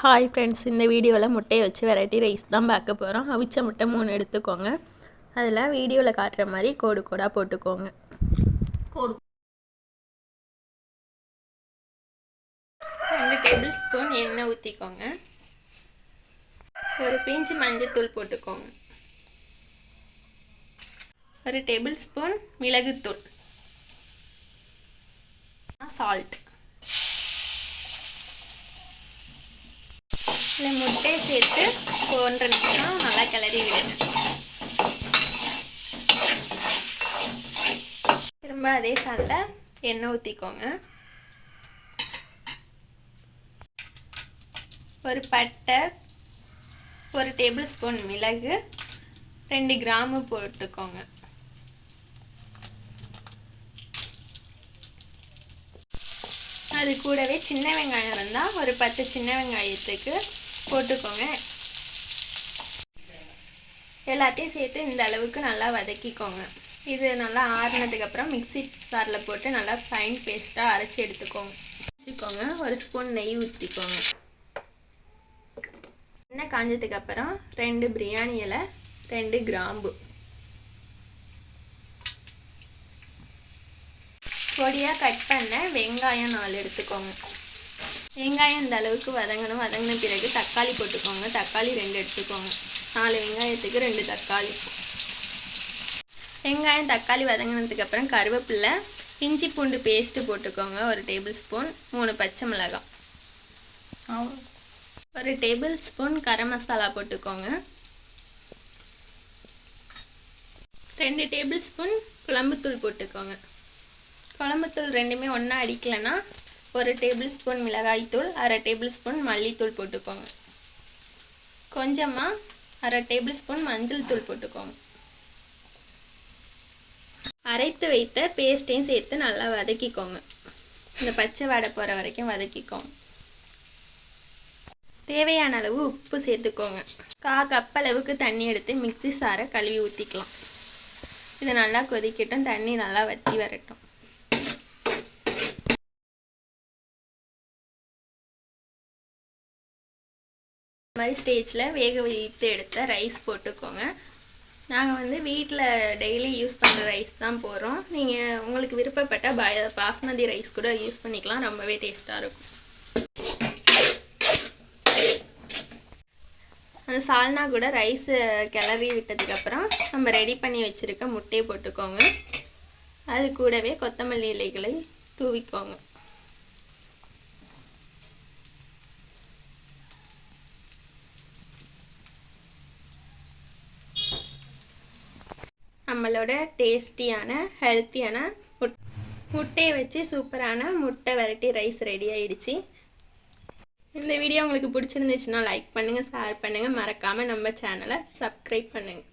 Hi friends, இந்த வீடியோவில் முட்டையை வச்சு வெரைட்டி ரைஸ் தான் பார்க்க போகிறோம். அவிச்ச முட்டை 3 எடுத்துக்கோங்க. அதில் வீடியோவில் காட்டுற மாதிரி கோடு கோடாக போட்டுக்கோங்க. 2 டேபிள் ஸ்பூன் எண்ணெய் ஊற்றிக்கோங்க. ஒரு பிஞ்சு மஞ்சத்தூள் போட்டுக்கோங்க. 1 டேபிள் ஸ்பூன் மிளகுத்தூள், சால்ட். இதில் முட்டையை சேர்த்து 1.5 நிமிஷம் நல்லா கிளறி விடுங்க. திரும்ப அதே சாலில் எண்ணெய் ஊற்றிக்கோங்க. ஒரு பட்டை, 1 டேபிள் ஸ்பூன் மிளகு, 2 கிராம்பு போட்டுக்கோங்க. அது கூடவே சின்ன வெங்காயம் இருந்தால் ஒரு 10 சின்ன வெங்காயத்துக்கு போட்டுக்கோங்க. எல்லாத்தையும் சேர்த்து இந்த அளவுக்கு நல்லா வதக்கிக்கோங்க. இது நல்லா ஆறுனதுக்கப்புறம் மிக்ஸி ஜாரில் போட்டு நல்லா ஃபைன் பேஸ்ட்டாக அரைச்சி எடுத்துக்கோங்க. ஒரு ஸ்பூன் நெய் ஊற்றிக்கோங்க. எண்ணெய் காஞ்சதுக்கப்புறம் 2 பிரியாணி இலை, 2 கிராம்பு, பொடியாக கட் பண்ண வெங்காயம் 4 எடுத்துக்கோங்க. வெங்காயம் இந்த அளவுக்கு வதங்கணும். வதங்கின பிறகு தக்காளி போட்டுக்கோங்க. தக்காளி 2 எடுத்துக்கோங்க. 4 வெங்காயத்துக்கு 2 தக்காளி. வெங்காயம் தக்காளி வதங்கினதுக்கப்புறம் கருவேப்பிலை, இஞ்சி பூண்டு பேஸ்ட்டு போட்டுக்கோங்க. 1 டேபிள் ஸ்பூன், 3 பச்சை மிளகாய், 1 டேபிள் ஸ்பூன் கரம் மசாலா போட்டுக்கோங்க. 2 டேபிள் ஸ்பூன் குழம்புத்தூள் போட்டுக்கோங்க. குழம்புத்தூள் ரெண்டுமே ஒன்றா அடிக்கலைன்னா 1 டேபிள் ஸ்பூன் மிளகாய்த்தூள், 1/2 டேபிள் ஸ்பூன் மல்லித்தூள் போட்டுக்கோங்க. கொஞ்சமாக 1/2 டேபிள் ஸ்பூன் மஞ்சள் தூள் போட்டுக்கோங்க. அரைத்து வைத்த பேஸ்ட்டையும் சேர்த்து நல்லா வதக்கிக்கோங்க. இந்த பச்சை வாடை போகிற வரைக்கும் வதக்கிக்கோங்க. தேவையான அளவு உப்பு சேர்த்துக்கோங்க. 1/4 கப் அளவுக்கு தண்ணி எடுத்து மிக்ஸி சாரை கழுவி ஊற்றிக்கலாம். இது நல்லா கொதிக்கட்டும், தண்ணி நல்லா வற்றி வரட்டும். இந்த மாதிரி ஸ்டேஜில் வேக வைத்து எடுத்த ரைஸ் போட்டுக்கோங்க. நாங்கள் வீட்டில் டெய்லி யூஸ் பண்ணுற ரைஸ் தான் போடுறோம். நீங்கள் உங்களுக்கு விருப்பப்பட்டால் பாஸ்மதி ரைஸ் கூட யூஸ் பண்ணிக்கலாம். ரொம்பவே டேஸ்ட்டாக இருக்கும். அந்த சால்னா கூட ரைஸு கிளறி விட்டதுக்கப்புறம் நம்ம ரெடி பண்ணி வச்சுருக்க முட்டையை போட்டுக்கோங்க. அது கூடவே கொத்தமல்லி இலைகளை தூவிக்கோங்க. நம்மளோட டேஸ்டியான ஹெல்த்தியான முட்டையை வச்சு சூப்பரான முட்டை வெரைட்டி ரைஸ் ரெடி ஆகிடுச்சு. இந்த வீடியோ உங்களுக்கு பிடிச்சிருந்துச்சுன்னா லைக் பண்ணுங்கள், ஷேர் பண்ணுங்கள், மறக்காமல் நம்ம சேனலை சப்ஸ்கிரைப் பண்ணுங்கள்.